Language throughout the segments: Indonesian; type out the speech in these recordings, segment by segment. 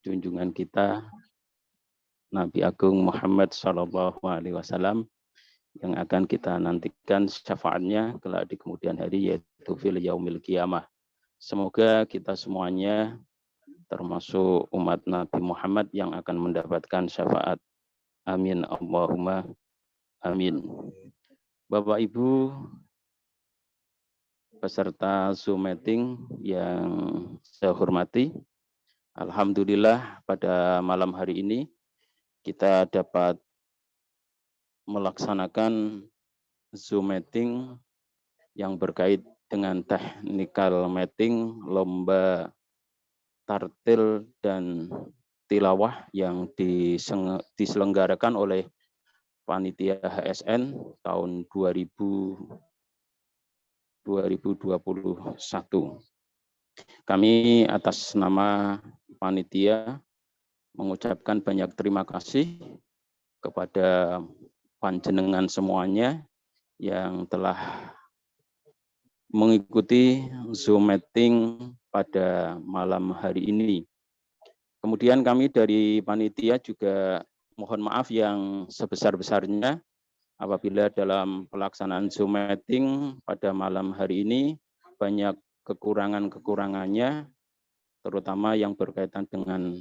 junjungan kita Nabi Agung Muhammad SAW yang akan kita nantikan syafaatnya kelak di kemudian hari, yaitu fil yaumil qiyamah. Semoga kita semuanya termasuk umat Nabi Muhammad yang akan mendapatkan syafaat. Amin Allahumma amin. Bapak Ibu peserta Zoom meeting yang saya hormati, alhamdulillah pada malam hari ini kita dapat melaksanakan Zoom meeting yang berkait dengan technical meeting lomba tartil dan tilawah yang diselenggarakan oleh Panitia HSN tahun 2021. Kami atas nama panitia mengucapkan banyak terima kasih kepada panjenengan semuanya yang telah mengikuti Zoom meeting pada malam hari ini. Kemudian kami dari panitia juga mohon maaf yang sebesar-besarnya apabila dalam pelaksanaan Zoom meeting pada malam hari ini banyak kekurangan-kekurangannya, terutama yang berkaitan dengan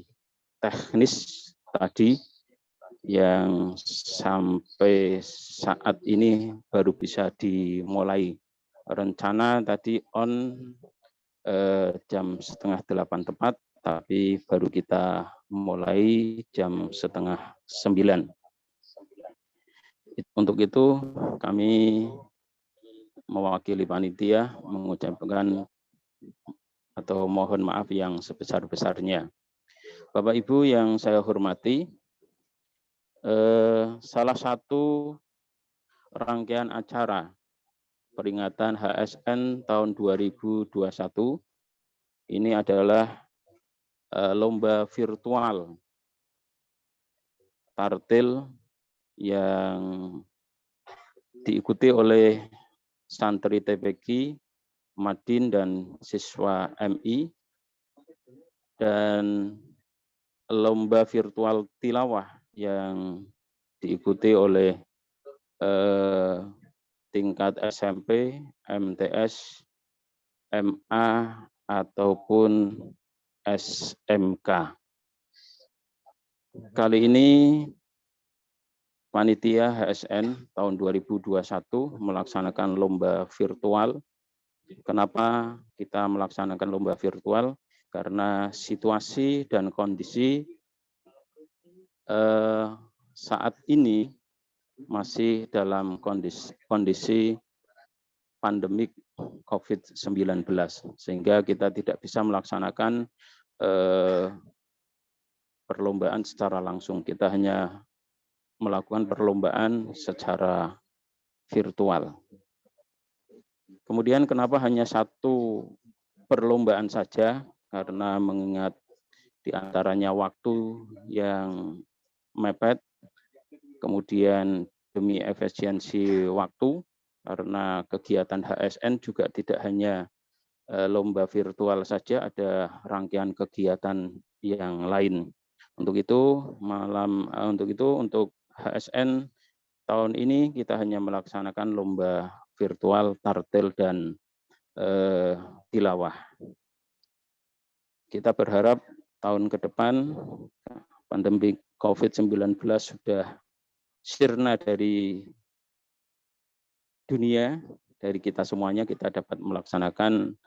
teknis tadi yang sampai saat ini baru bisa dimulai. Rencana tadi jam 7:30 tepat, tapi baru kita mulai jam 8:30. Untuk itu kami mewakili panitia mengucapkan atau mohon maaf yang sebesar-besarnya. Bapak Ibu yang saya hormati, salah satu rangkaian acara peringatan HSN tahun 2021 ini adalah lomba virtual tartil yang diikuti oleh santri TPQ, Madin dan siswa MI, dan lomba virtual tilawah yang diikuti oleh tingkat SMP, MTS, MA, ataupun SMK. Kali ini panitia HSN tahun 2021 melaksanakan lomba virtual. Kenapa kita melaksanakan lomba virtual? Karena situasi dan kondisi saat ini masih dalam kondisi pandemik COVID-19, sehingga kita tidak bisa melaksanakan perlombaan secara langsung. Kita hanya melakukan perlombaan secara virtual. Kemudian kenapa hanya satu perlombaan saja? Karena mengingat diantaranya waktu yang mepet, kemudian demi efisiensi waktu, karena kegiatan HSN juga tidak hanya lomba virtual saja, ada rangkaian kegiatan yang lain. Untuk itu untuk HSN tahun ini kita hanya melaksanakan lomba virtual tartil dan tilawah. Kita berharap tahun ke depan pandemi COVID-19 sudah sirna dari dunia, dari kita semuanya, kita dapat melaksanakan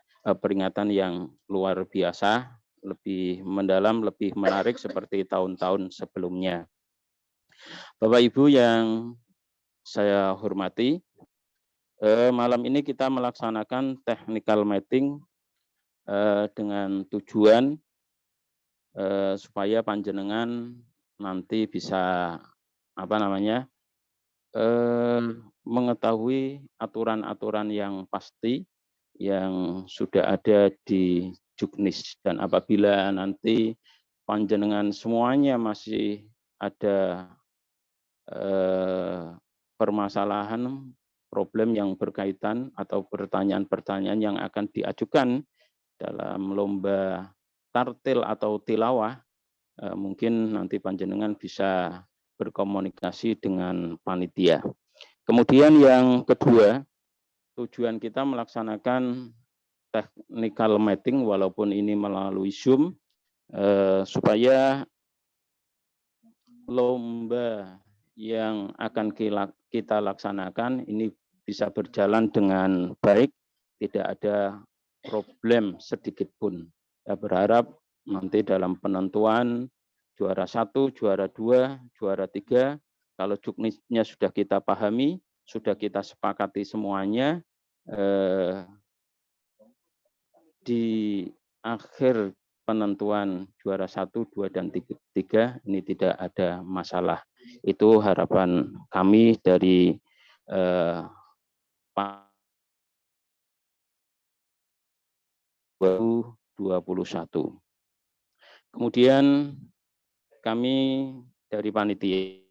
peringatan yang luar biasa, lebih mendalam, lebih menarik seperti tahun-tahun sebelumnya. Bapak Ibu yang saya hormati, malam ini kita melaksanakan technical meeting dengan tujuan supaya panjenengan nanti bisa mengetahui aturan-aturan yang pasti yang sudah ada di Juknis, dan apabila nanti panjenengan semuanya masih ada permasalahan, problem yang berkaitan atau pertanyaan-pertanyaan yang akan diajukan dalam lomba tartil atau tilawah, mungkin nanti panjenengan bisa berkomunikasi dengan panitia. Kemudian yang kedua, tujuan kita melaksanakan technical meeting walaupun ini melalui Zoom, supaya lomba yang akan kita laksanakan ini bisa berjalan dengan baik, tidak ada problem sedikit pun. Saya berharap nanti dalam penentuan juara 1, juara 2, juara 3, kalau juknisnya sudah kita pahami, sudah kita sepakati semuanya, di akhir penentuan juara 1, 2, dan 3 ini tidak ada masalah. Itu harapan kami dari Pak 2021. Kemudian kami dari panitia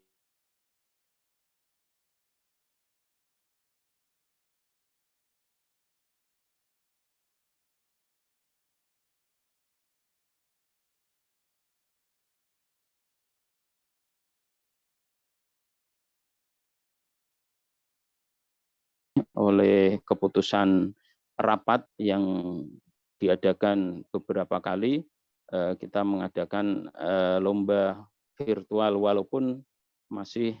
oleh keputusan rapat yang diadakan beberapa kali, kita mengadakan lomba virtual walaupun masih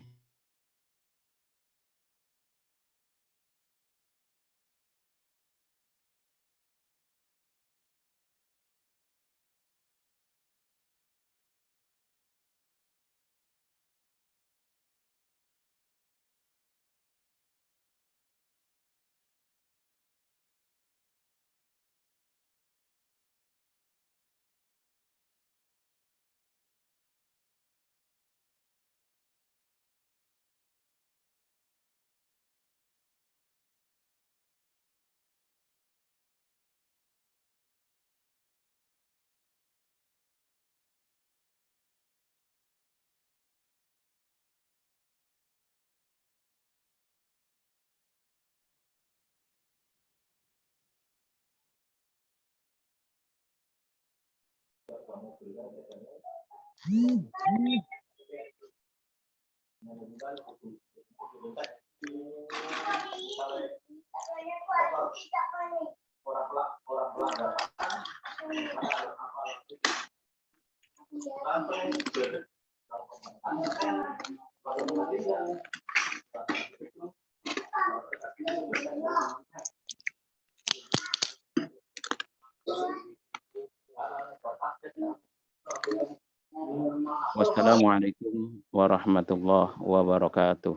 Wassalamualaikum warahmatullahi wabarakatuh.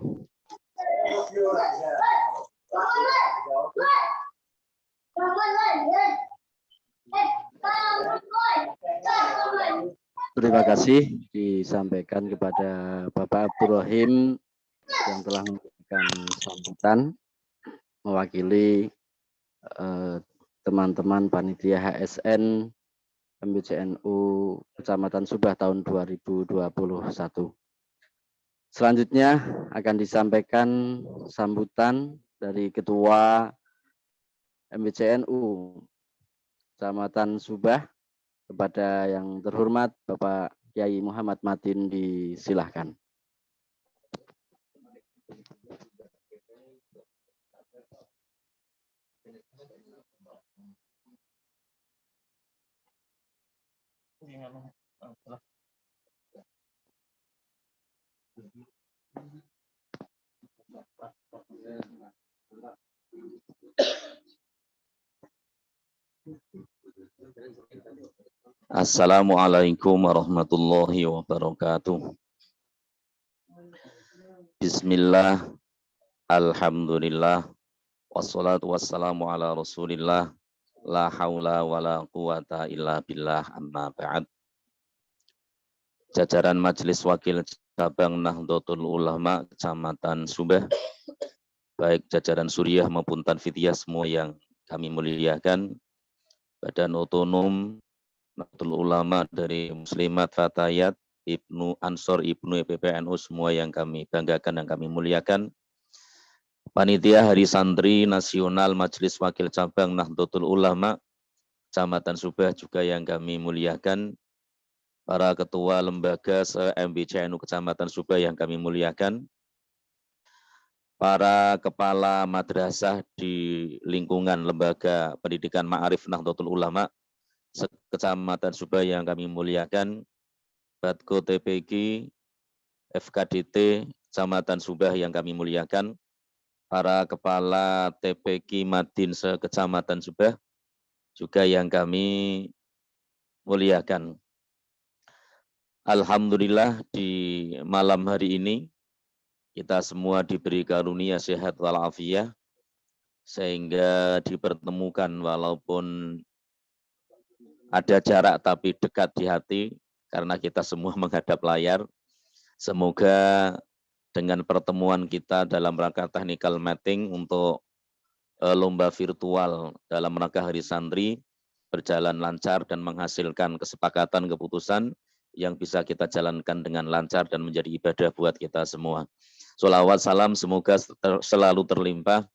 Terima kasih disampaikan kepada Bapak Abdurrahim yang telah memberikan sambutan mewakili teman-teman panitia HSN MBCNU Kecamatan Subah tahun 2021. Selanjutnya akan disampaikan sambutan dari Ketua MBCNU Kecamatan Subah kepada yang terhormat Bapak Kyai Muhammad Matin, disilahkan. Assalamualaikum warahmatullahi wabarakatuh. Bismillah, alhamdulillah, wassalatu wassalamu ala rasulillah, la haula wa la quwata illa billah, amma ba'd. Jajaran Majelis Wakil Cabang Nahdlatul Ulama Kecamatan Subah, baik jajaran Suriah maupun Tanfidiyah semua yang kami muliakan, Badan Otonom Nahdlatul Ulama dari Muslimat Fatayat, Ibnu Ansor, Ibnu PPNU semua yang kami banggakan dan kami muliakan. Panitia Hari Santri Nasional Majelis Wakil Cabang Nahdlatul Ulama Kecamatan Subah juga yang kami muliakan. para ketua lembaga se-MBCNU Kecamatan Subah yang kami muliakan, para kepala madrasah di lingkungan lembaga pendidikan Ma'arif Nahdlatul Ulama Kecamatan Subah yang kami muliakan, Batko TPG, FKDT Kecamatan Subah yang kami muliakan, para kepala TPG Madin se-Kecamatan Subah juga yang kami muliakan. Alhamdulillah di malam hari ini kita semua diberi karunia sehat walafiat sehingga dipertemukan walaupun ada jarak tapi dekat di hati karena kita semua menghadap layar. Semoga dengan pertemuan kita dalam rangka technical meeting untuk lomba virtual dalam rangka Hari Santri berjalan lancar dan menghasilkan kesepakatan keputusan yang bisa kita jalankan dengan lancar dan menjadi ibadah buat kita semua. Sholawat salam semoga selalu terlimpah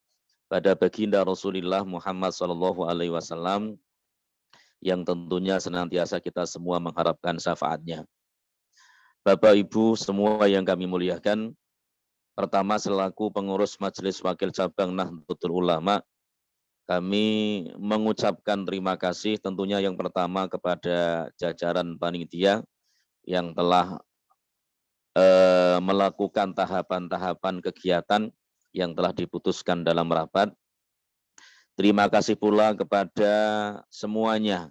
pada baginda Rasulullah Muhammad SAW yang tentunya senantiasa kita semua mengharapkan syafaatnya. Bapak Ibu semua yang kami muliakan, pertama selaku pengurus Majelis Wakil Cabang Nahdlatul Ulama, kami mengucapkan terima kasih tentunya yang pertama kepada jajaran panitia yang telah melakukan tahapan-tahapan kegiatan yang telah diputuskan dalam rapat. Terima kasih pula kepada semuanya.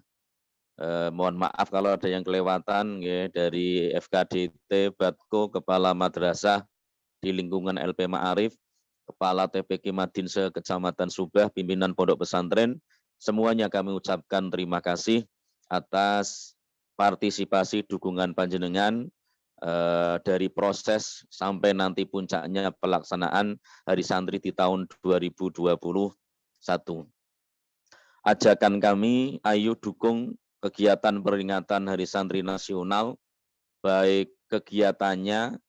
Mohon maaf kalau ada yang kelewatan ya, dari FKDT, Batko, Kepala Madrasah di lingkungan LP Ma'arif, Kepala TPK Madin se-Kecamatan Subah, pimpinan Pondok Pesantren, semuanya kami ucapkan terima kasih atas partisipasi dukungan panjenengan dari proses sampai nanti puncaknya pelaksanaan Hari Santri di tahun 2021. Ajakan kami, ayo dukung kegiatan peringatan Hari Santri Nasional, baik kegiatannya,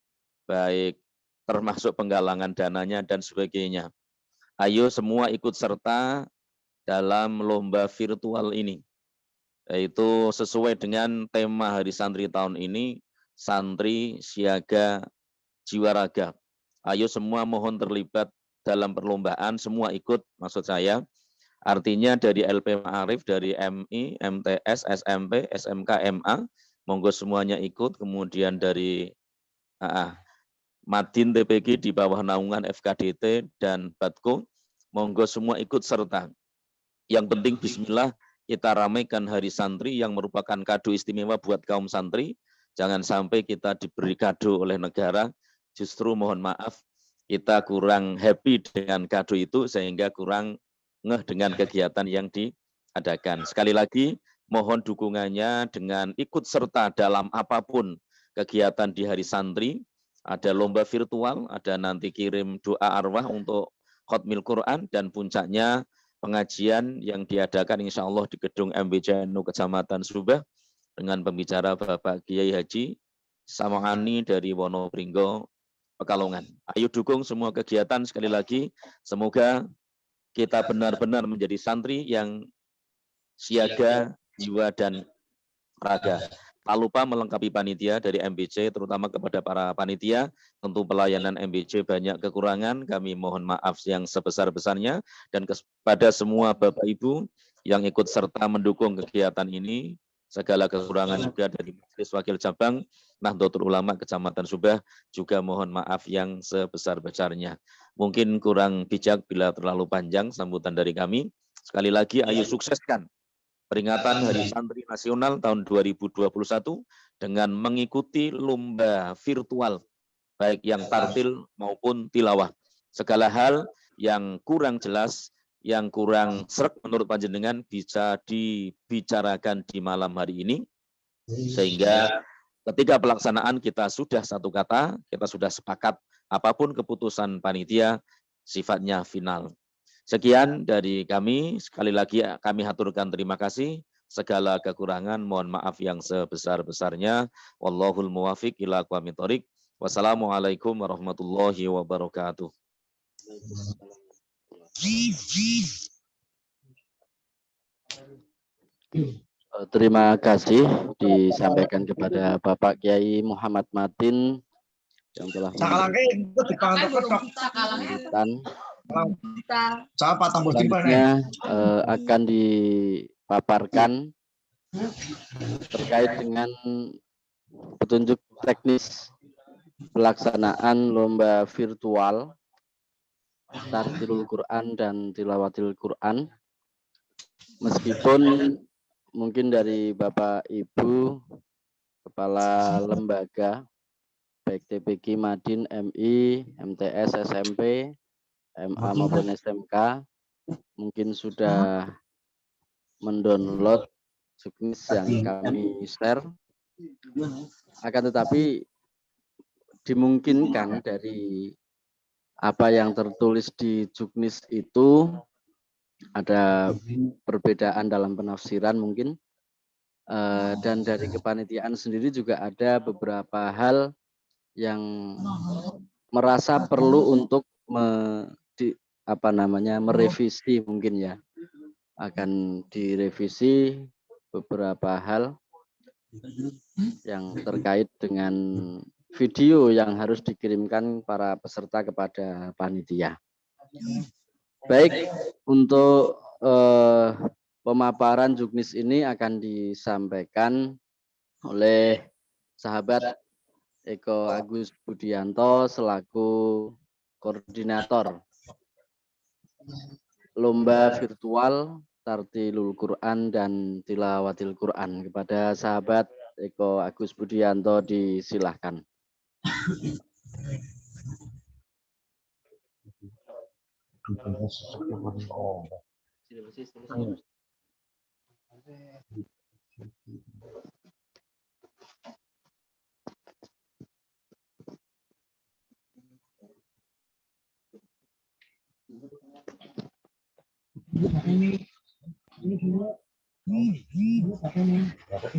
baik termasuk penggalangan dananya dan sebagainya. Ayo semua ikut serta dalam lomba virtual ini. Yaitu sesuai dengan tema Hari Santri tahun ini, Santri Siaga Jiwa Raga. Ayo semua mohon terlibat dalam perlombaan, semua ikut maksud saya. Artinya dari LP Ma'arif, dari MI, MTS, SMP, SMK, MA, monggo semuanya ikut. Kemudian dari Madin TPG di bawah naungan FKDT dan Batko, monggo semua ikut serta. Yang penting bismillah kita ramaikan Hari Santri yang merupakan kado istimewa buat kaum santri. Jangan sampai kita diberi kado oleh negara, justru mohon maaf kita kurang happy dengan kado itu sehingga kurang ngeh dengan kegiatan yang diadakan. Sekali lagi mohon dukungannya dengan ikut serta dalam apapun kegiatan di Hari Santri. Ada lomba virtual, ada nanti kirim doa arwah untuk khotmil Quran dan puncaknya pengajian yang diadakan insya Allah di gedung MBCNU Kecamatan Subah dengan pembicara Bapak Kiai Haji Samangani dari Wonopringgo, Pekalongan. Ayo dukung semua kegiatan sekali lagi. Semoga kita benar-benar menjadi santri yang siaga, jiwa, dan raga. Tak lupa melengkapi panitia dari MBC, terutama kepada para panitia. Tentu pelayanan MBC banyak kekurangan, kami mohon maaf yang sebesar-besarnya. Dan kepada semua Bapak Ibu yang ikut serta mendukung kegiatan ini, segala kekurangan juga dari Majelis Wakil Cabang Nahdlatul Ulama Kecamatan Subah, juga mohon maaf yang sebesar-besarnya. Mungkin kurang bijak bila terlalu panjang sambutan dari kami. Sekali lagi, ayo sukseskan peringatan Hari Santri Nasional tahun 2021 dengan mengikuti lomba virtual, baik yang tartil maupun tilawah. Segala hal yang kurang jelas, yang kurang sreg menurut panjenengan bisa dibicarakan di malam hari ini, sehingga ketika pelaksanaan kita sudah satu kata, kita sudah sepakat apapun keputusan panitia sifatnya final. Sekian dari kami, sekali lagi kami haturkan terima kasih. Segala kekurangan mohon maaf yang sebesar-besarnya. Wallahul muwafiq ila aqwamit thoriq. Wassalamualaikum warahmatullahi wabarakatuh. Terima kasih disampaikan kepada Bapak Kiai Muhammad Matin yang telah memberikan selanjutnya akan dipaparkan terkait dengan petunjuk teknis pelaksanaan lomba virtual Tartilul Quran dan Tilawatil Quran. Meskipun mungkin dari Bapak Ibu Kepala Lembaga baik TPQ Madin, MI, MTS, SMP, MA maupun SMK mungkin sudah mendownload juknis yang kami share. Akan tetapi dimungkinkan dari apa yang tertulis di juknis itu ada perbedaan dalam penafsiran mungkin, dan dari kepanitiaan sendiri juga ada beberapa hal yang merasa perlu untuk merevisi mungkin ya, akan direvisi beberapa hal yang terkait dengan video yang harus dikirimkan para peserta kepada panitia. Baik, untuk pemaparan juknis ini akan disampaikan oleh sahabat Eko Agus Budianto selaku koordinator lomba virtual Tartilul Quran dan Tilawatil Quran. Kepada sahabat Eko Agus Budianto disilahkan.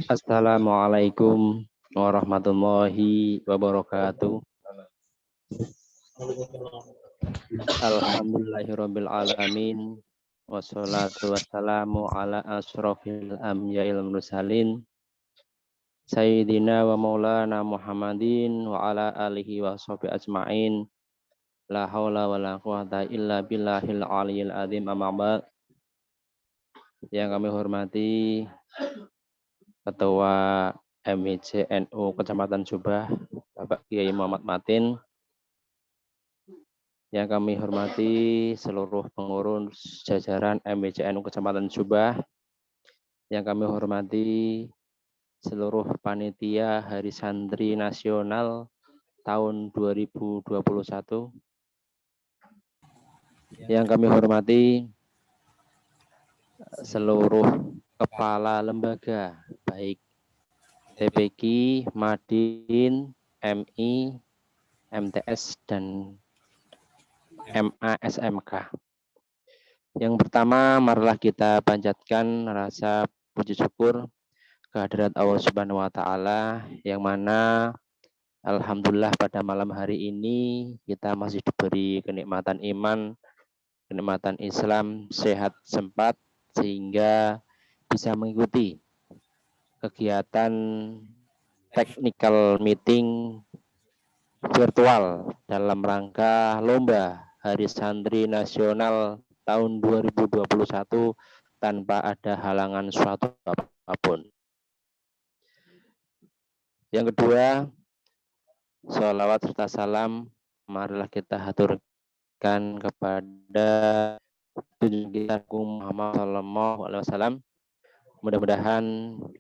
Assalamualaikum warahmatullahi wabarakatuh. Alhamdulillahirabbil alamin wassalatu wassalamu ala asrofil anbiya'il mursalin sayyidina wa maulana Muhammadin wa ala alihi wa sahbihi ajmain. La haula wa la quwata illa billahil aliyil azim, amma ba'd. Yang kami hormati Ketua MICNU Kecamatan Subah, Bapak Kiai Muhammad Matin. Yang kami hormati seluruh pengurus jajaran MICNU Kecamatan Subah. Yang kami hormati seluruh panitia Hari Santri Nasional tahun 2021. Yang kami hormati seluruh kepala lembaga, baik TPQ, Madin, MI, MTS, dan MA SMK. Yang pertama, marilah kita panjatkan rasa puji syukur kehadirat Allah Subhanahu wa taala, yang mana alhamdulillah pada malam hari ini kita masih diberi kenikmatan iman, kenikmatan Islam, sehat sempat sehingga bisa mengikuti kegiatan technical meeting virtual dalam rangka lomba Hari Santri Nasional tahun 2021 tanpa ada halangan suatu apapun. Yang kedua, sholawat serta salam marilah kita haturkan kepada junjungan kita Muhammad sallallahu alaihi wasallam. Mudah-mudahan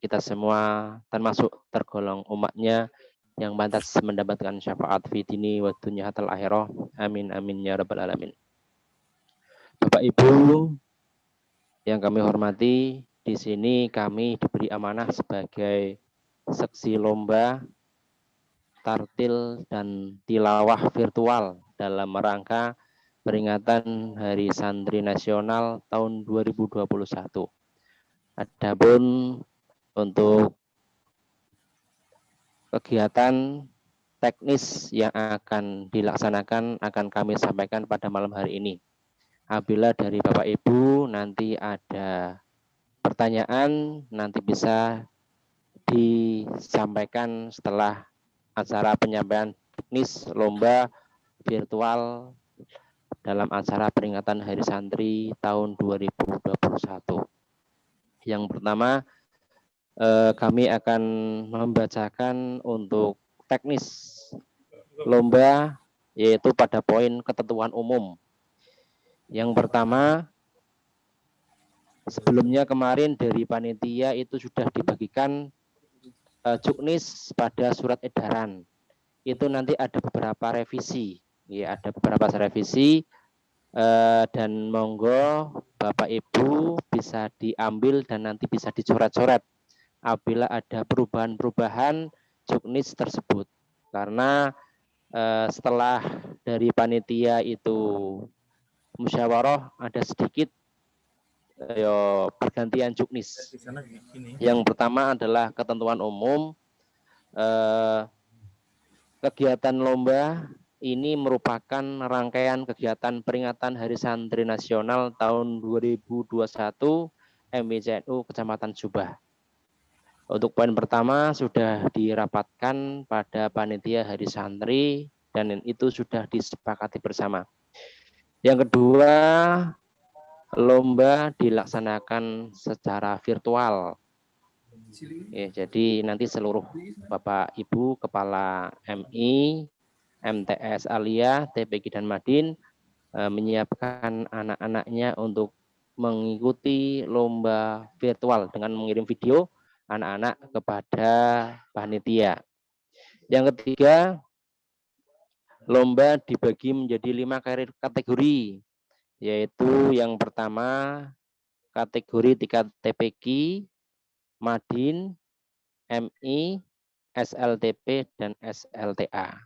kita semua termasuk tergolong umatnya yang pantas mendapatkan syafaat fi dini wa dunya hatal akhirah. Amin amin ya rabbal alamin. Bapak Ibu yang kami hormati, di sini kami diberi amanah sebagai seksi lomba tartil dan tilawah virtual dalam rangka peringatan Hari Santri Nasional tahun 2021. Adapun untuk kegiatan teknis yang akan dilaksanakan akan kami sampaikan pada malam hari ini. Apabila dari Bapak Ibu nanti ada pertanyaan nanti bisa disampaikan setelah acara penyampaian teknis lomba virtual dalam acara peringatan Hari Santri tahun 2021. Yang pertama, kami akan membacakan untuk teknis lomba, yaitu pada poin ketentuan umum. Yang pertama, sebelumnya kemarin dari panitia itu sudah dibagikan juknis pada surat edaran. Itu nanti ada beberapa revisi, ya ada beberapa revisi, dan monggo Bapak Ibu bisa diambil dan nanti bisa dicoret-coret apabila ada perubahan-perubahan juknis tersebut. Karena setelah dari panitia itu musyawarah ada sedikit pergantian juknis. Yang pertama adalah ketentuan umum. Kegiatan lomba ini merupakan rangkaian kegiatan peringatan Hari Santri Nasional tahun 2021 MWCNU Kecamatan Subah. Untuk poin pertama sudah dirapatkan pada panitia Hari Santri dan itu sudah disepakati bersama. Yang kedua, lomba dilaksanakan secara virtual. Ya, jadi nanti seluruh Bapak Ibu Kepala MI, MTS Alia, TPQ dan Madin menyiapkan anak-anaknya untuk mengikuti lomba virtual dengan mengirim video anak-anak kepada panitia. Yang ketiga, lomba dibagi menjadi 5 kategori, yaitu yang pertama kategori tingkat TPQ, Madin, MI, SLTP, dan SLTA.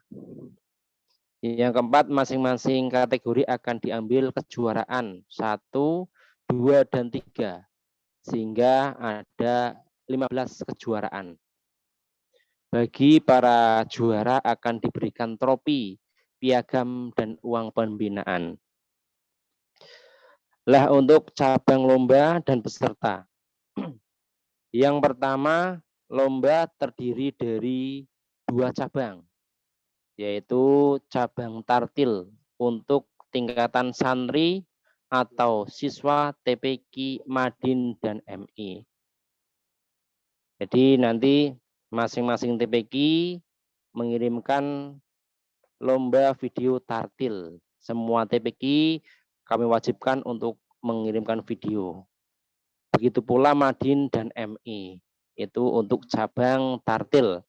Yang keempat, masing-masing kategori akan diambil kejuaraan 1, 2, dan 3, sehingga ada 15 kejuaraan. Bagi para juara akan diberikan trofi, piagam, dan uang pembinaan. Lah untuk cabang lomba dan peserta. Yang pertama, lomba terdiri dari 2 cabang, yaitu cabang tartil untuk tingkatan santri atau siswa TPQ, Madin, dan MI. Jadi nanti masing-masing TPQ mengirimkan lomba video tartil. Semua TPQ kami wajibkan untuk mengirimkan video. Begitu pula Madin dan MI, itu untuk cabang tartil.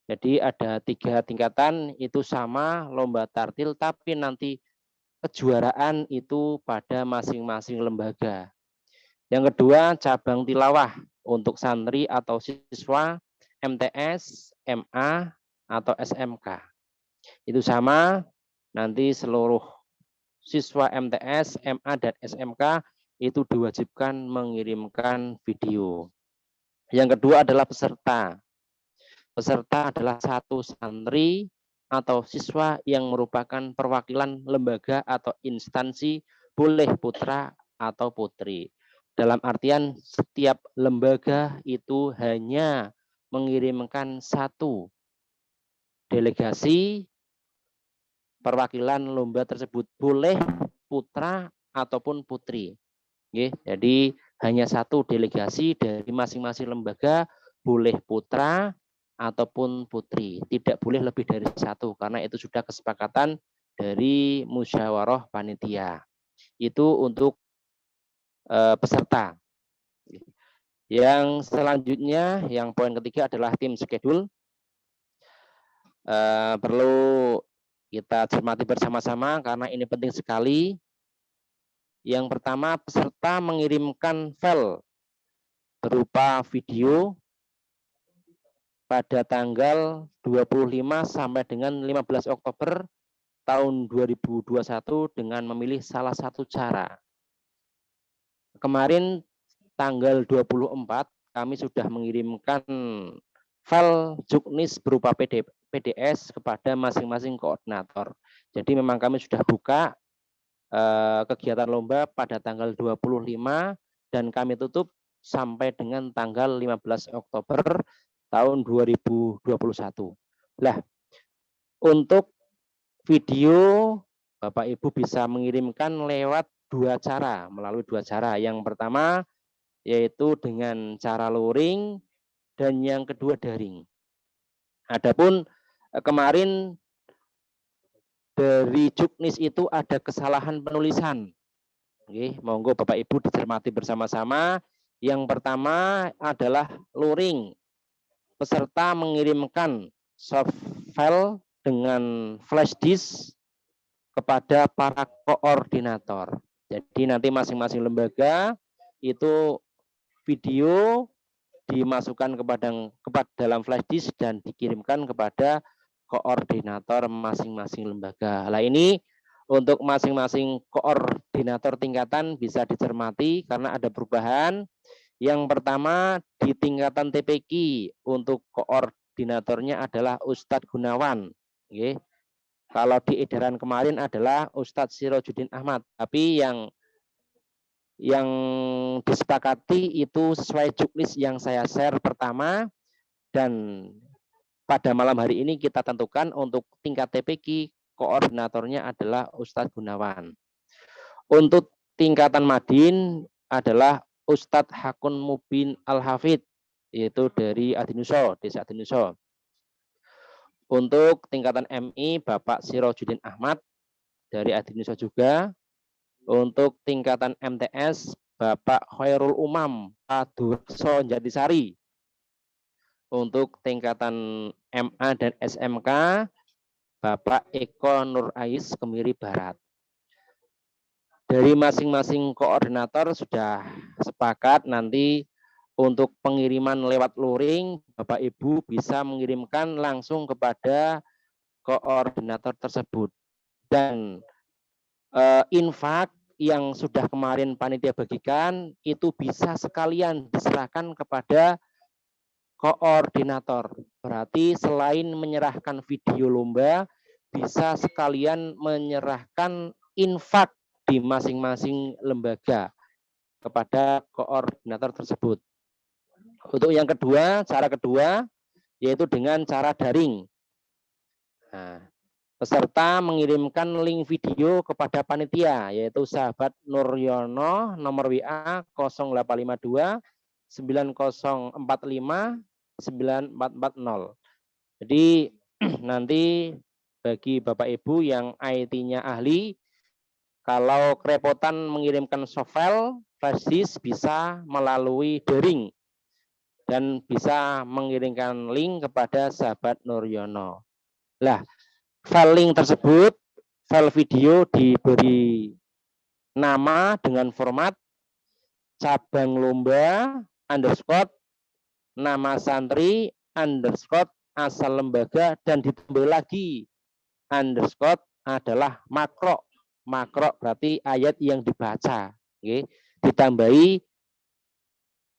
Jadi ada 3 tingkatan, itu sama lomba tartil, tapi nanti kejuaraan itu pada masing-masing lembaga. Yang kedua, cabang tilawah untuk santri atau siswa MTS, MA, atau SMK. Itu sama, nanti seluruh siswa MTS, MA, dan SMK itu diwajibkan mengirimkan video. Yang kedua adalah peserta. Peserta adalah 1 santri atau siswa yang merupakan perwakilan lembaga atau instansi, boleh putra atau putri. Dalam artian setiap lembaga itu hanya mengirimkan 1 delegasi perwakilan lomba tersebut, boleh putra ataupun putri. Jadi hanya 1 delegasi dari masing-masing lembaga, boleh putra ataupun putri, tidak boleh lebih dari 1 karena itu sudah kesepakatan dari musyawarah panitia. Itu untuk peserta. Yang selanjutnya, yang poin ketiga adalah tim schedule. Perlu kita cermati bersama-sama karena ini penting sekali. Yang pertama, peserta mengirimkan file berupa video pada tanggal 25 sampai dengan 15 Oktober tahun 2021 dengan memilih salah satu cara. Kemarin tanggal 24 kami sudah mengirimkan file juknis berupa PDS kepada masing-masing koordinator. Jadi memang kami sudah buka kegiatan lomba pada tanggal 25 dan kami tutup sampai dengan tanggal 15 Oktober tahun 2021. Lah, untuk video Bapak Ibu bisa mengirimkan lewat melalui dua cara. Yang pertama yaitu dengan cara luring dan yang kedua daring. Adapun kemarin dari Juknis itu ada kesalahan penulisan. Oke, monggo Bapak Ibu dicermati bersama-sama. Yang pertama adalah luring. Peserta mengirimkan soft file dengan flash disk kepada para koordinator. Jadi nanti masing-masing lembaga itu video dimasukkan kepada dalam flash disk dan dikirimkan kepada koordinator masing-masing lembaga. Nah ini untuk masing-masing koordinator tingkatan bisa dicermati karena ada perubahan. Yang pertama di tingkatan TPQ untuk koordinatornya adalah Ustadz Gunawan. Oke. Kalau di edaran kemarin adalah Ustadz Sirojudin Ahmad. Tapi yang disepakati itu sesuai juknis yang saya share pertama, dan pada malam hari ini kita tentukan untuk tingkat TPQ koordinatornya adalah Ustadz Gunawan. Untuk tingkatan Madin adalah Ustadz Hakun Mubin Al-Hafid, yaitu dari Adinuso, Desa Adinuso. Untuk tingkatan MI Bapak Sirojudin Ahmad dari Adinuso juga. Untuk tingkatan MTS Bapak Khairul Umam Padurso Jatisari. Untuk tingkatan MA dan SMK Bapak Eko Nur Ais Kemiri Barat. Dari masing-masing koordinator sudah sepakat nanti untuk pengiriman lewat luring, Bapak Ibu bisa mengirimkan langsung kepada koordinator tersebut. Dan infak yang sudah kemarin panitia bagikan itu bisa sekalian diserahkan kepada koordinator. Berarti selain menyerahkan video lomba, bisa sekalian menyerahkan infak di masing-masing lembaga kepada koordinator tersebut. Untuk yang kedua, cara kedua yaitu dengan cara daring. Nah, peserta mengirimkan link video kepada panitia yaitu sahabat Nuryono nomor WA 0852 9045 9440. Jadi nanti bagi Bapak Ibu yang IT-nya ahli, kalau kerepotan mengirimkan soft file flash disk bisa melalui daring dan bisa mengirimkan link kepada sahabat Nuryono. Lah, file link tersebut, file video diberi nama dengan format cabang lomba underscore nama santri underscore asal lembaga dan ditambah lagi underscore adalah makro. Makro berarti ayat yang dibaca. Oke. Ditambahi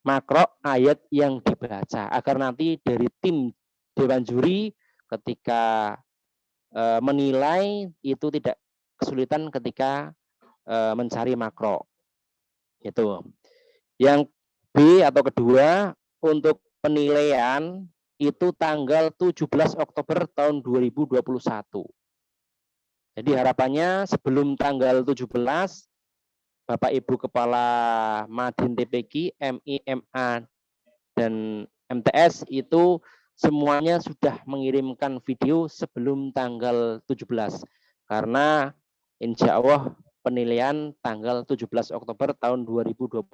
makro ayat yang dibaca agar nanti dari tim dewan juri ketika menilai itu tidak kesulitan ketika mencari makro. Itu. Yang B atau kedua untuk penilaian itu tanggal 17 Oktober tahun 2021. Jadi harapannya sebelum tanggal 17 Bapak Ibu Kepala Madin TPQ, MI, MA, dan MTS itu semuanya sudah mengirimkan video sebelum tanggal 17. Karena insya Allah penilaian tanggal 17 Oktober tahun 2021.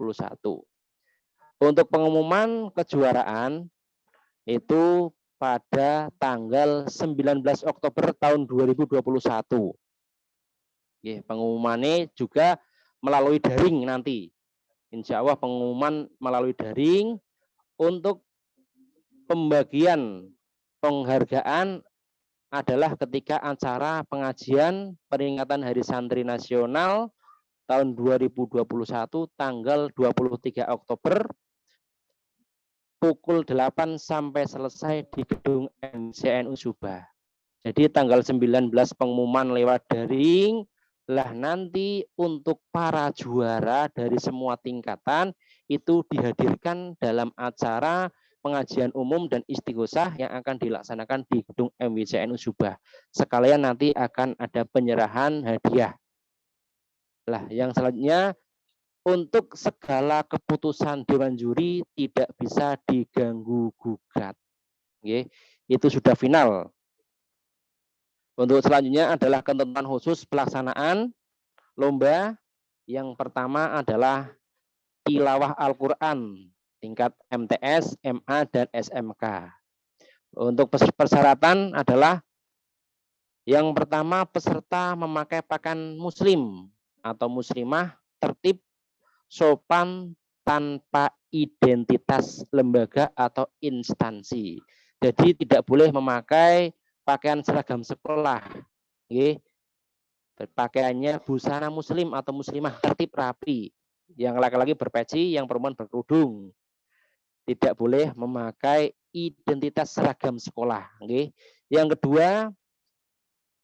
Untuk pengumuman kejuaraan itu pada tanggal 19 Oktober tahun 2021. Ya, pengumumannya juga melalui daring nanti. Insya Allah pengumuman melalui daring. Untuk pembagian penghargaan adalah ketika acara pengajian peringatan Hari Santri Nasional tahun 2021 tanggal 23 Oktober pukul 8 sampai selesai di gedung MCNU Subah. Jadi tanggal 19 pengumuman lewat daring. Lah nanti untuk para juara dari semua tingkatan itu dihadirkan dalam acara pengajian umum dan istighosah yang akan dilaksanakan di gedung MWCNU Subah. Sekalian nanti akan ada penyerahan hadiah. Lah, yang selanjutnya, untuk segala keputusan Dewan Juri tidak bisa diganggu gugat. Oke, itu sudah final. Untuk selanjutnya adalah ketentuan khusus pelaksanaan lomba. Yang pertama adalah tilawah Al-Quran tingkat MTS, MA, dan SMK. Untuk persyaratan adalah yang pertama, peserta memakai pakaian muslim atau muslimah, tertib, sopan, tanpa identitas lembaga atau instansi. Jadi tidak boleh memakai pakaian seragam sekolah. Oke. Pakaiannya busana muslim atau muslimah, tertib rapi. Yang laki-laki berpeci, yang perempuan berkerudung. Tidak boleh memakai identitas seragam sekolah. Oke. Yang kedua,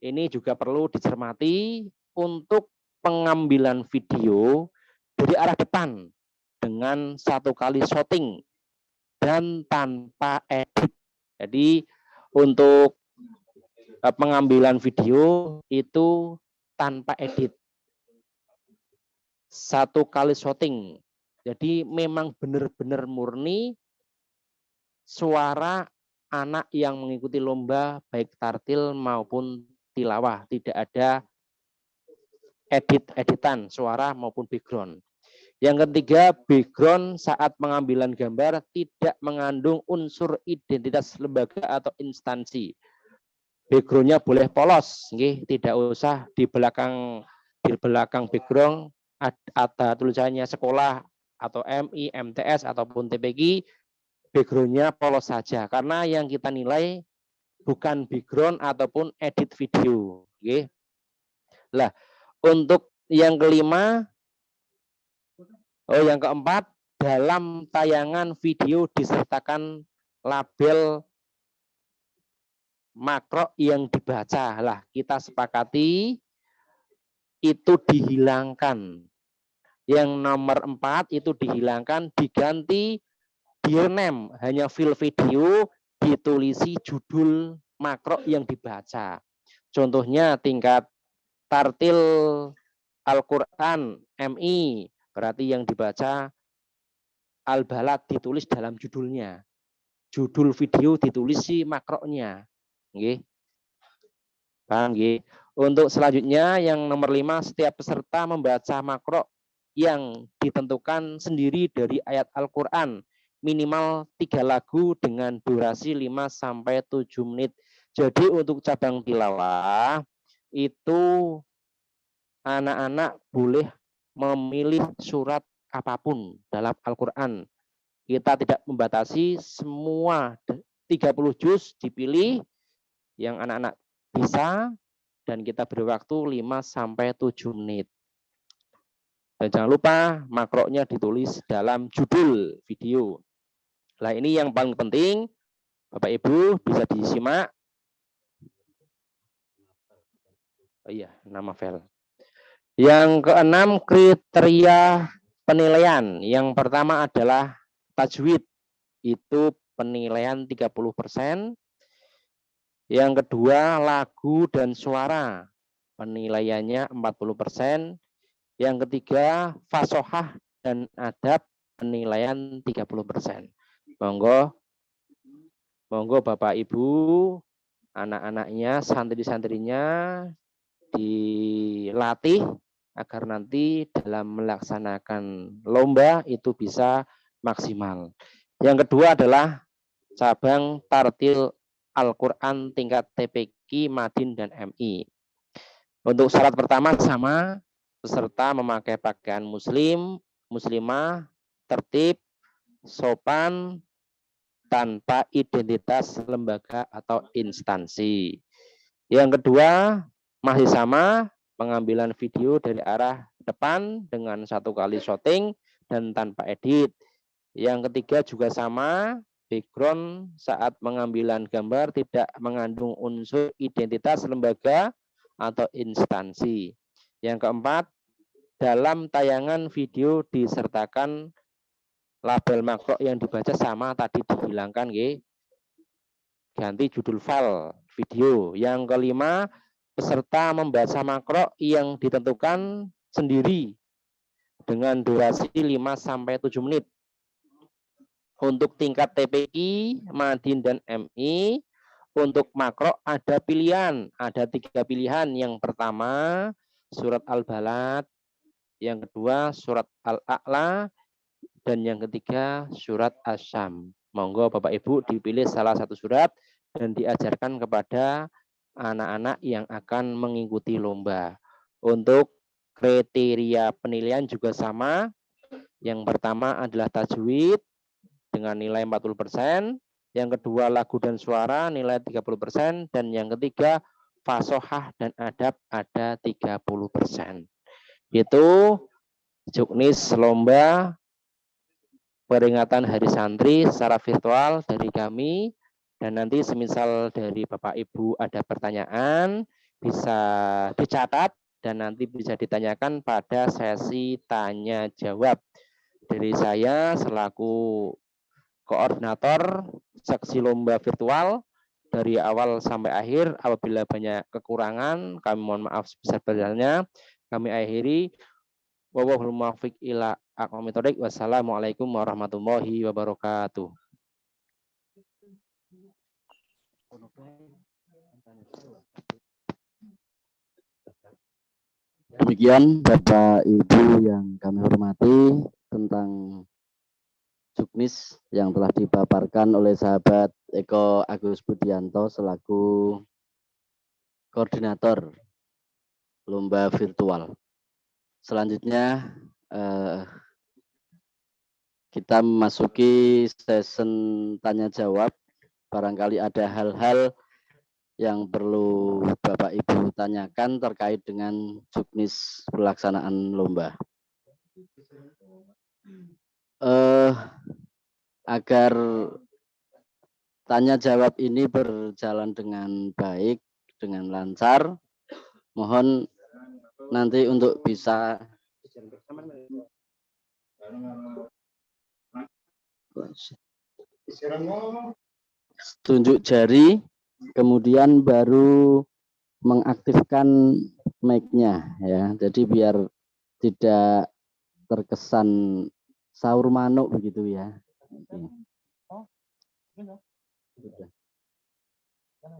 ini juga perlu dicermati untuk pengambilan video dari arah depan dengan 1 kali shooting dan tanpa edit. Jadi untuk pengambilan video itu tanpa edit. 1 kali shooting. Jadi memang benar-benar murni suara anak yang mengikuti lomba baik tartil maupun tilawah. Tidak ada edit-editan suara maupun background. Yang ketiga, background saat pengambilan gambar tidak mengandung unsur identitas lembaga atau instansi. Backgroundnya boleh polos, tidak usah di belakang background ada tulisannya sekolah atau MI, MTS ataupun TPQ, backgroundnya polos saja karena yang kita nilai bukan background ataupun edit video. Lah, untuk yang kelima, yang keempat, dalam tayangan video disertakan label makro yang dibaca. Lah, kita sepakati itu dihilangkan. Yang nomor 4 itu dihilangkan, diganti dear name, hanya file video ditulisi judul makro yang dibaca. Contohnya tingkat tartil Al-Quran MI, berarti yang dibaca Al-Balad ditulis dalam judulnya. Judul video ditulis makronya. Paham, Untuk selanjutnya yang nomor 5, setiap peserta membaca makro yang ditentukan sendiri dari ayat Al-Quran minimal 3 lagu dengan durasi 5-7 menit. Jadi untuk cabang tilawah itu anak-anak boleh memilih surat apapun dalam Al-Quran. Kita tidak membatasi, semua 30 juz dipilih yang anak-anak bisa, dan kita beri waktu 5-7 menit. Dan jangan lupa makronya ditulis dalam judul video. Nah, ini yang paling penting, Bapak Ibu bisa disimak. Oh iya, nama file. Yang keenam, kriteria penilaian. Yang pertama adalah tajwid. Itu penilaian 30%. Yang kedua, lagu dan suara. Penilaiannya 40%. Yang ketiga, fasohah dan adab. Penilaian 30%. Monggo Bapak Ibu, anak-anaknya, santri-santrinya dilatih agar nanti dalam melaksanakan lomba itu bisa maksimal. Yang kedua adalah cabang tartil Al-Quran tingkat TPQ, Madin, dan MI. Untuk syarat pertama sama, peserta memakai pakaian muslim, muslimah, tertib, sopan, tanpa identitas lembaga atau instansi. Yang kedua, masih sama, pengambilan video dari arah depan dengan 1 kali shooting dan tanpa edit. Yang ketiga juga sama, background saat pengambilan gambar tidak mengandung unsur identitas lembaga atau instansi. Yang keempat, dalam tayangan video disertakan label makro yang dibaca sama tadi dihilangkan, nggih. Ganti judul file video. Yang kelima, peserta membaca makro yang ditentukan sendiri dengan durasi 5-7 menit. Untuk tingkat TPI, Madin dan MI, untuk makro ada pilihan, ada 3 pilihan. Yang pertama surat Al-Balad, yang kedua surat Al-A'la, dan yang ketiga surat Asy-Syam. Monggo Bapak Ibu dipilih salah satu surat dan diajarkan kepada anak-anak yang akan mengikuti lomba. Untuk kriteria penilaian juga sama. Yang pertama adalah tajwid dengan nilai 40%, yang kedua lagu dan suara nilai 30%, dan yang ketiga fasohah dan adab ada 30%. Itu juknis lomba peringatan Hari Santri secara virtual dari kami. Dan nanti semisal dari Bapak Ibu ada pertanyaan bisa dicatat dan nanti bisa ditanyakan pada sesi tanya jawab dari saya selaku koordinator seksi lomba virtual. Dari awal sampai akhir, apabila banyak kekurangan kami mohon maaf sebesar-besarnya. Kami akhiri. Wallahul muwaffiq ila aqwamit thoriq. Wassalamualaikum warahmatullahi wabarakatuh. Demikian Bapak Ibu yang kami hormati tentang juknis yang telah dipaparkan oleh sahabat Eko Agus Budianto selaku koordinator lomba virtual. Selanjutnya kita memasuki session tanya jawab. Barangkali ada hal-hal yang perlu Bapak Ibu tanyakan terkait dengan juknis pelaksanaan lomba. Agar tanya jawab ini berjalan dengan baik, dengan lancar, mohon nanti untuk bisa tunjuk jari, kemudian baru mengaktifkan mic-nya ya. Jadi biar tidak terkesan sahur manuk begitu ya.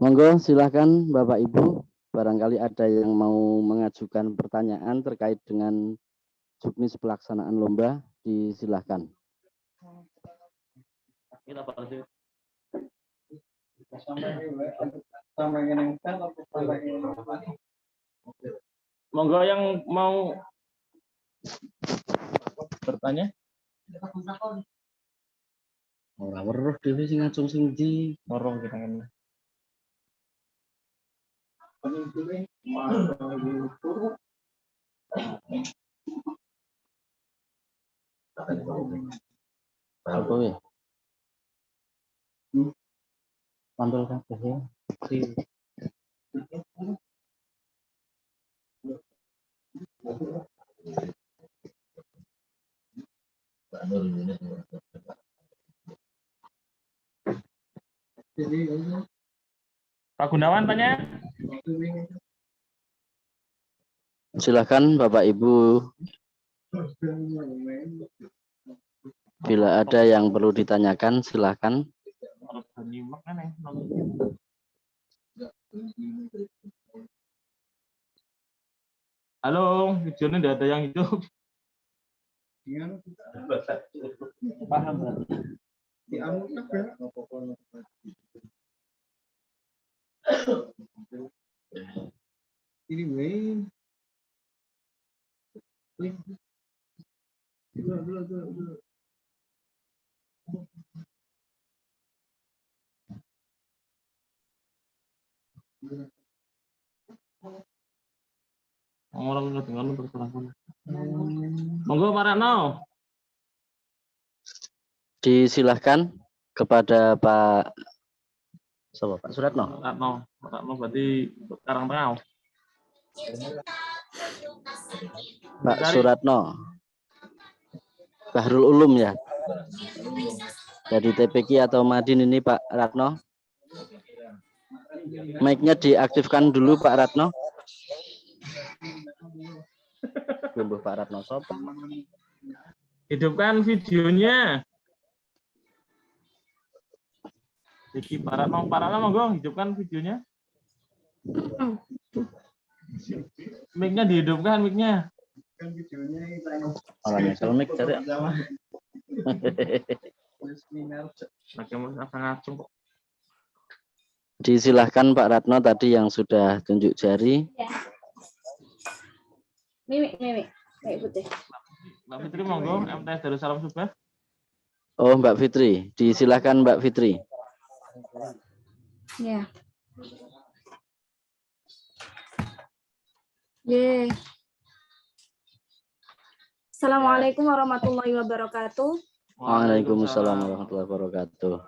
Monggo silakan Bapak Ibu, barangkali ada yang mau mengajukan pertanyaan terkait dengan juknis pelaksanaan lomba, disilahkan. Monggo yang mau bertanya. Ora weruh dhewe sing ngacung sing ndi. Morong kita kan. Apa ya? Pantul kabeh ya. Pak Gunawan tanya. Silakan Bapak Ibu. Bila ada yang perlu ditanyakan, silakan. Halo, videonya tidak ada yang hidup. Paham. Ini main. Orang ketinggalan berkelanjutan. Monggo Pak Ratno. Disilahkan kepada Pak Pak Suratno. Pak Ratno berarti Karangtengah. Pak Suratno. Bahrul Ulum ya. Dari TPQ atau Madin ini Pak Ratno. Mic-nya diaktifkan dulu Pak Ratno. Tumbuh Pak Ratno sopo. Hidupkan videonya. Jadi Pak Ratno monggo hidupkan videonya. Mic-nya dihidupkan, mic-nya. Malah misal mic cari. Disilahkan Pak Ratno tadi yang sudah tunjuk jari. Mimi, kayak putih. Mbak Fitri monggo, MTS Darussalam Subah. Oh Mbak Fitri, disilahkan Mbak Fitri. Ya. Yeay. Assalamualaikum warahmatullahi wabarakatuh. Waalaikumsalam warahmatullahi wabarakatuh.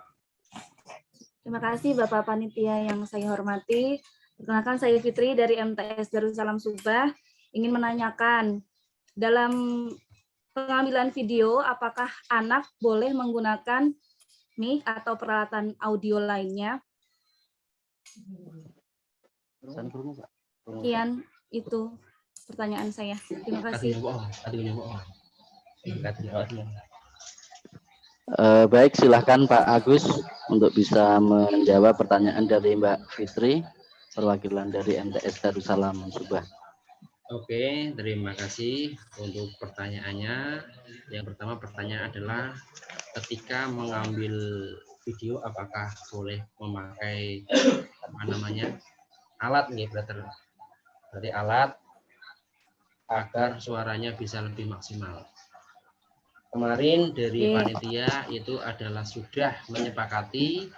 Terima kasih Bapak Panitia yang saya hormati. Perkenalkan saya Fitri dari MTS Darussalam Subah. Ingin menanyakan, dalam pengambilan video, apakah anak boleh menggunakan mic atau peralatan audio lainnya? Sekian itu pertanyaan saya. Terima kasih. Baik, silahkan Pak Agus untuk bisa menjawab pertanyaan dari Mbak Fitri, perwakilan dari MTS Darussalam Subah. Oke, terima kasih untuk pertanyaannya. Yang pertama pertanyaan adalah ketika mengambil video apakah boleh memakai alat nih, berarti alat agar suaranya bisa lebih maksimal. Kemarin dari panitia itu adalah sudah menyepakati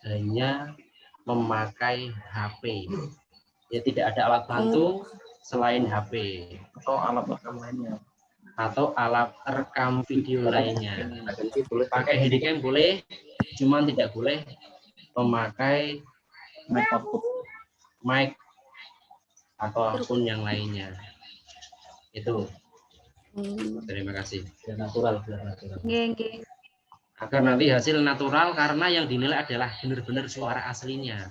hanya memakai HP. Ya tidak ada alat bantu selain HP Atau alat rekam lainnya. atau alat rekam video lainnya. Pakai handycam boleh, cuman tidak boleh memakai mic ataupun yang lainnya. Itu. Terima kasih. Agar nanti hasil natural, karena yang dinilai adalah benar-benar suara aslinya.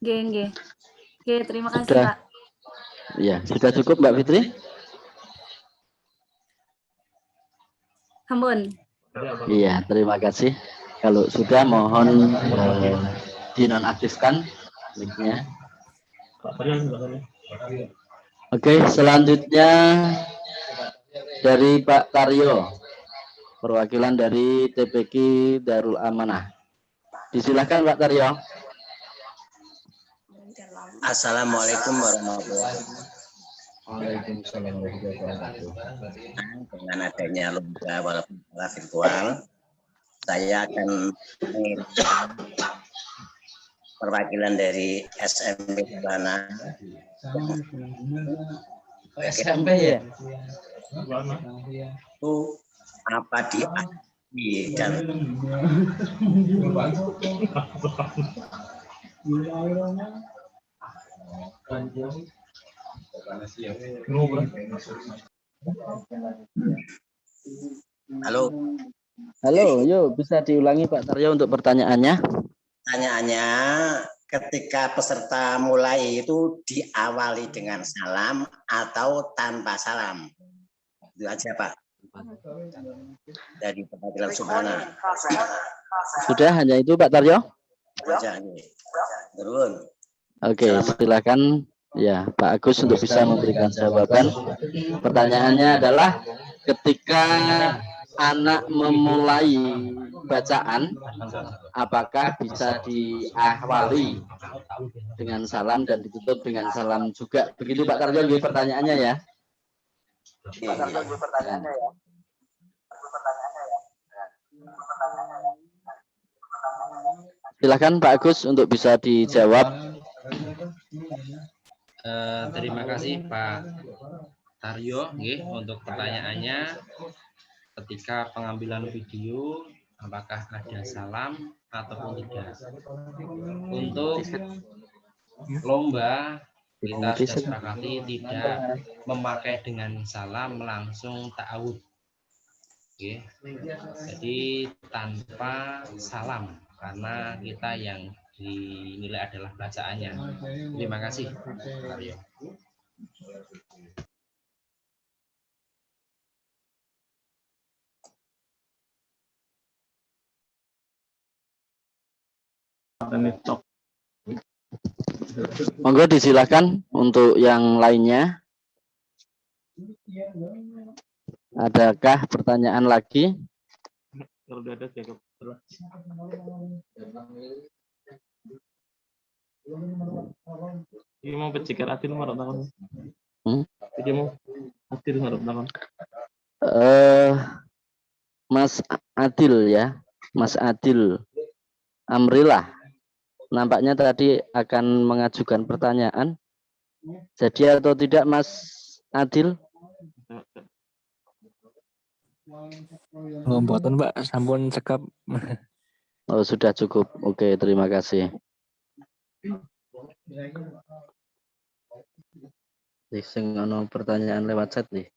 Oke, terima kasih Sudah. Pak. Ya, sudah cukup Mbak Fitri? Hampun. Iya, terima kasih. Kalau sudah mohon dinonaktifkan mic-nya. Oke, selanjutnya dari Pak Taryo, perwakilan dari TPQ Darul Amanah. Disilahkan Pak Taryo. Assalamualaikum warahmatullahi wabarakatuh. Waalaikumsalam warahmatullahi wabarakatuh. Dengan adanya lomba walaupun virtual, saya akan mengirimkan perwakilan dari SMP Sabana. SMP ya? Itu apa di dan Halo. Halo, yuk bisa diulangi Pak Taryo untuk pertanyaannya. Pertanyaannya, ketika peserta mulai itu diawali dengan salam atau tanpa salam? Itu aja Pak. Dari perwakilan Subhana. Sudah hanya itu Pak Taryo? Aja turun. Oke, silakan ya Pak Agus untuk bisa memberikan jawaban. Pertanyaannya adalah ketika anak memulai bacaan, apakah bisa diawali dengan salam dan ditutup dengan salam juga? Begitu Pak Taryo, pertanyaannya ya. Silakan Pak Agus untuk bisa dijawab. Terima kasih Pak Taryo untuk pertanyaannya. Ketika pengambilan video, apakah ada salam ataupun tidak? Untuk lomba kita sudah sepakati tidak memakai dengan salam, langsung ta'awud. Oke. Jadi tanpa salam karena kita yang dinilai adalah bacaannya. Terima kasih, Pak Aryo. Monggo disilakan untuk yang lainnya. Adakah pertanyaan lagi? Kalau udah ada Jacob terus. Ini mau pecikar adil marah tahun. Ini mau adil marah tahun. Mas Adil ya, Mas Adil Amrillah. Nampaknya tadi akan mengajukan pertanyaan. Jadi atau tidak Mas Adil? Mboten Mbak, sampun cekap. Oh, sudah cukup. Oke, terima kasih. Sing ono pertanyaan lewat chat nih.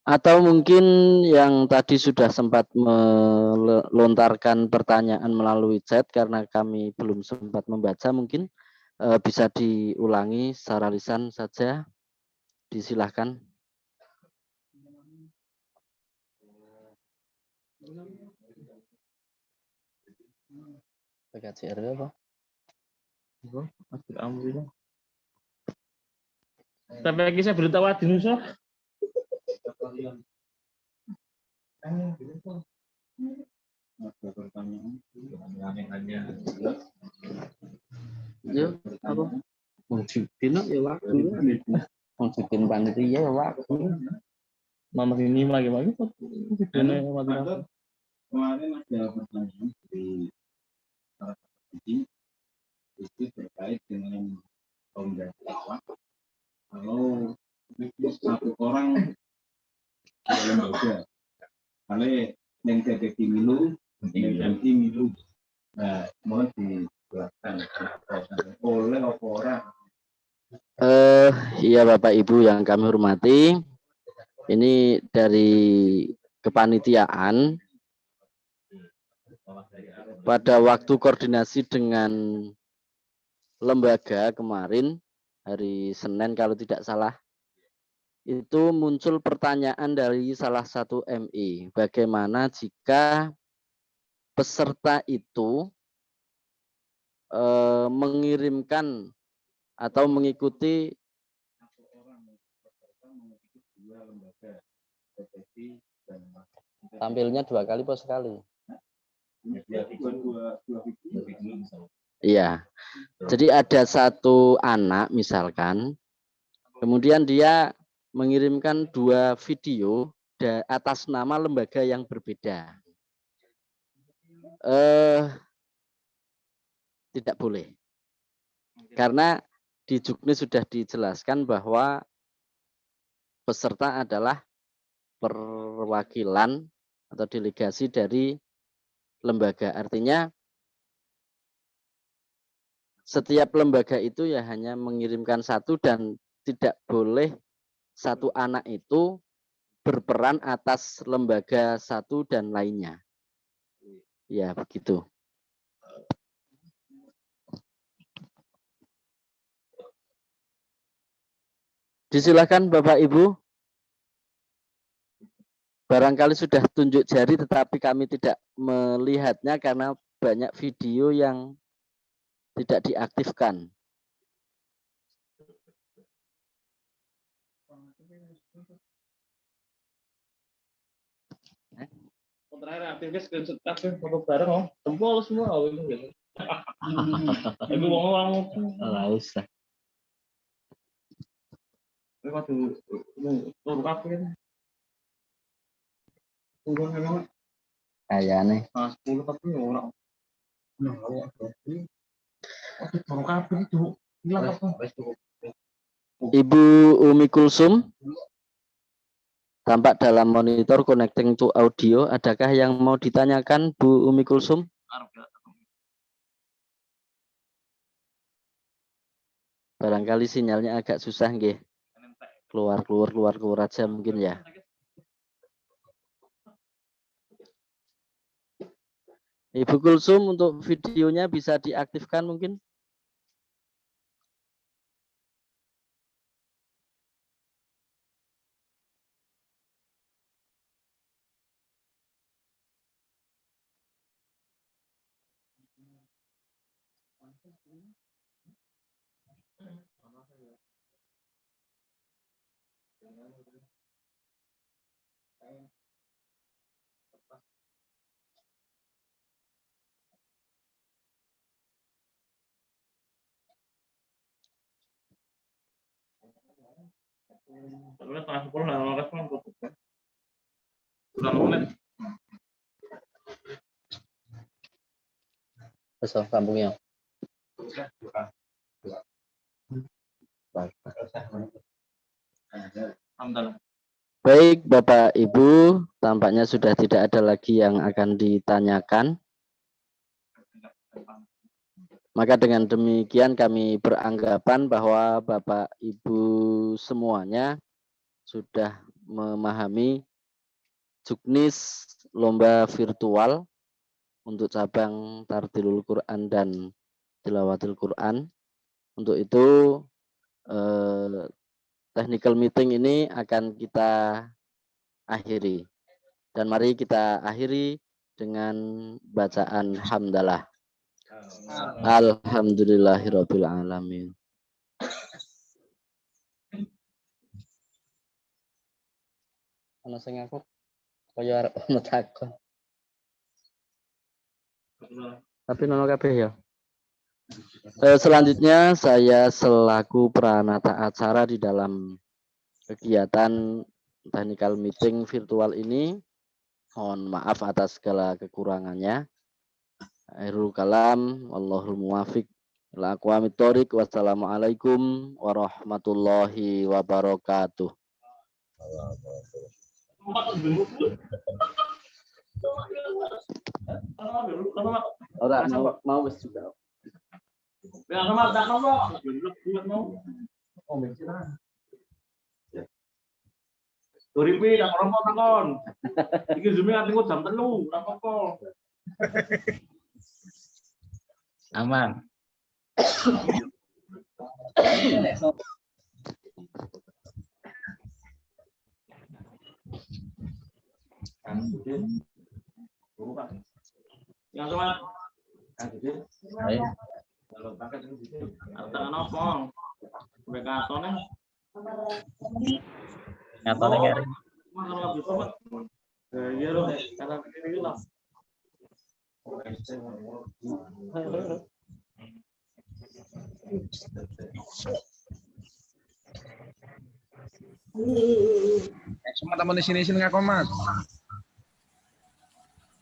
Atau mungkin yang tadi sudah sempat melontarkan pertanyaan melalui chat karena kami belum sempat membaca, mungkin bisa diulangi secara lisan saja. Disilahkan. PKCR apa? Alhamdulillah. Sampai lagi saya beritahu Adil Nusa. Ya, apa? Mungkin ya waktu. Mungkin panitia ya waktu. Mama ini lagi. Kemarin ada pertanyaan di para pendidik itu terkait dengan kaum dakwah. Kalau satu orang lembaga, kalau yang jadi milu, yang jadi milu, nah mohon dijelaskan oleh orang. Iya Bapak Ibu yang kami hormati, ini dari kepanitiaan pada waktu koordinasi dengan lembaga kemarin hari Senin kalau tidak salah, itu muncul pertanyaan dari salah satu MI, bagaimana jika peserta itu mengirimkan atau mengikuti tampilnya 2 kali atau sekali? Iya. Jadi ada satu anak misalkan, kemudian dia mengirimkan 2 video atas nama lembaga yang berbeda. Tidak boleh. Karena di Juknis sudah dijelaskan bahwa peserta adalah perwakilan atau delegasi dari lembaga. Artinya setiap lembaga itu ya hanya mengirimkan satu dan tidak boleh satu anak itu berperan atas lembaga satu dan lainnya. Ya, begitu. Disilakan Bapak Ibu. Barangkali sudah tunjuk jari tetapi kami tidak melihatnya karena banyak video yang tidak diaktifkan. Terakhir aktifnya screenshot kabeh foto bareng oh, jempol semua oh ini gitu. Tapi ngomong Enggak usah. Waduh, turun kabeh. Turun memang. Kayane. Nah, 10 tapi ora. Nah, turun kabeh itu. Hilang apa? Ibu Umi Kulsum tampak dalam monitor connecting to audio. Adakah yang mau ditanyakan Bu Umi Kulsum? Barangkali sinyalnya agak susah nggih. keluar aja mungkin ya. Ibu Kulsum untuk videonya bisa diaktifkan mungkin. Setengah 10 lah, malas kan tutup. Udah menit. Besok kampungnya. Baik, Bapak Ibu, tampaknya sudah tidak ada lagi yang akan ditanyakan. Maka dengan demikian kami beranggapan bahwa Bapak Ibu semuanya sudah memahami juknis lomba virtual untuk cabang Tartilul Quran dan Tilawatil Quran. Untuk itu technical meeting ini akan kita akhiri. Dan mari kita akhiri dengan bacaan hamdalah. Alhamdulillahirabbil alamin. Ana sing aku kaya arep ono takon. Tapi nono kabeh ya. Selanjutnya saya selaku peranata acara di dalam kegiatan technical meeting virtual ini mohon maaf atas segala kekurangannya. Akhirul kalam, wallahul muwafiq ila aqwamit thoriq. Wassalamualaikum warahmatullahi wabarakatuh. Ora mau wis juga. Ya sama tak kok. Buat mau. Oh, mencira. Turipi dak rompok takon. Iki Zoom nganti jam 3, ora apa-apa. Aman. Yang sama. Ayo. Kalau pakai itu gitu. Tangan apa? Bekatone. Ngatone kere. Kalau bisa, Pak. Ya loh, karena ini lah. Semua teman di sini nggak komat.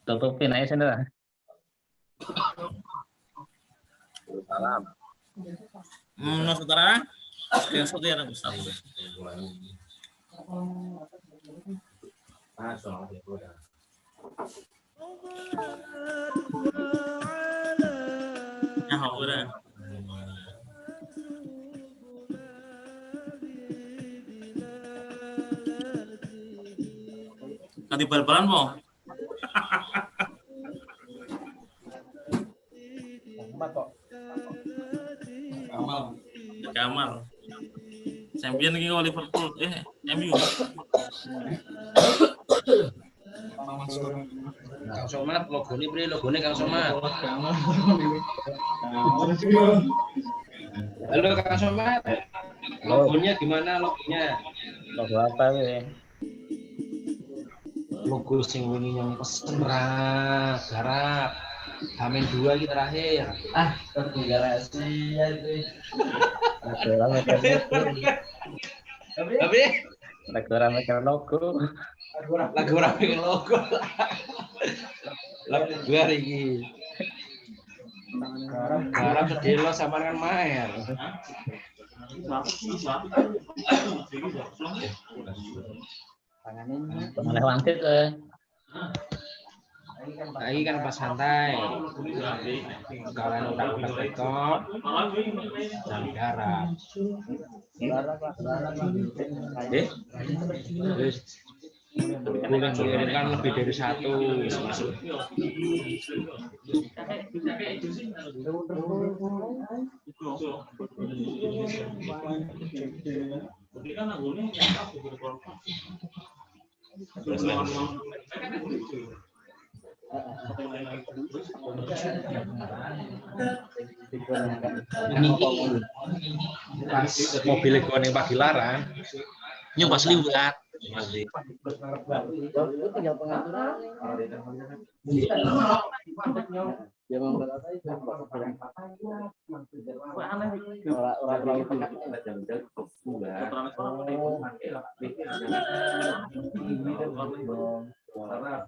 Tutupin aja sendiri. Salam. Nah, saudara, yang satu yang besar. Ya, udah. Nanti bal-balan mau. Kamal. Champion iki Liverpool. MU. Kang Somad logone pri logone Kang Somad. Halo Kang Somad. Logonya gimana logonya? Logo apa ya? Logo sing wingi yang pesen garap. Amin 2 iki terakhir. Garasi ya itu. Tapi lagu logo. Lagu gue iki. Garap sedelo sama dengan Maher. Tangannya wangsit Nah, ini kan pas santai. Kalian udah ketok jam darat. Terus boleh kan lebih dari satu. Pas mobil gue yang pagi larang, nyoba liwat. Tinggal pengaturan. Orang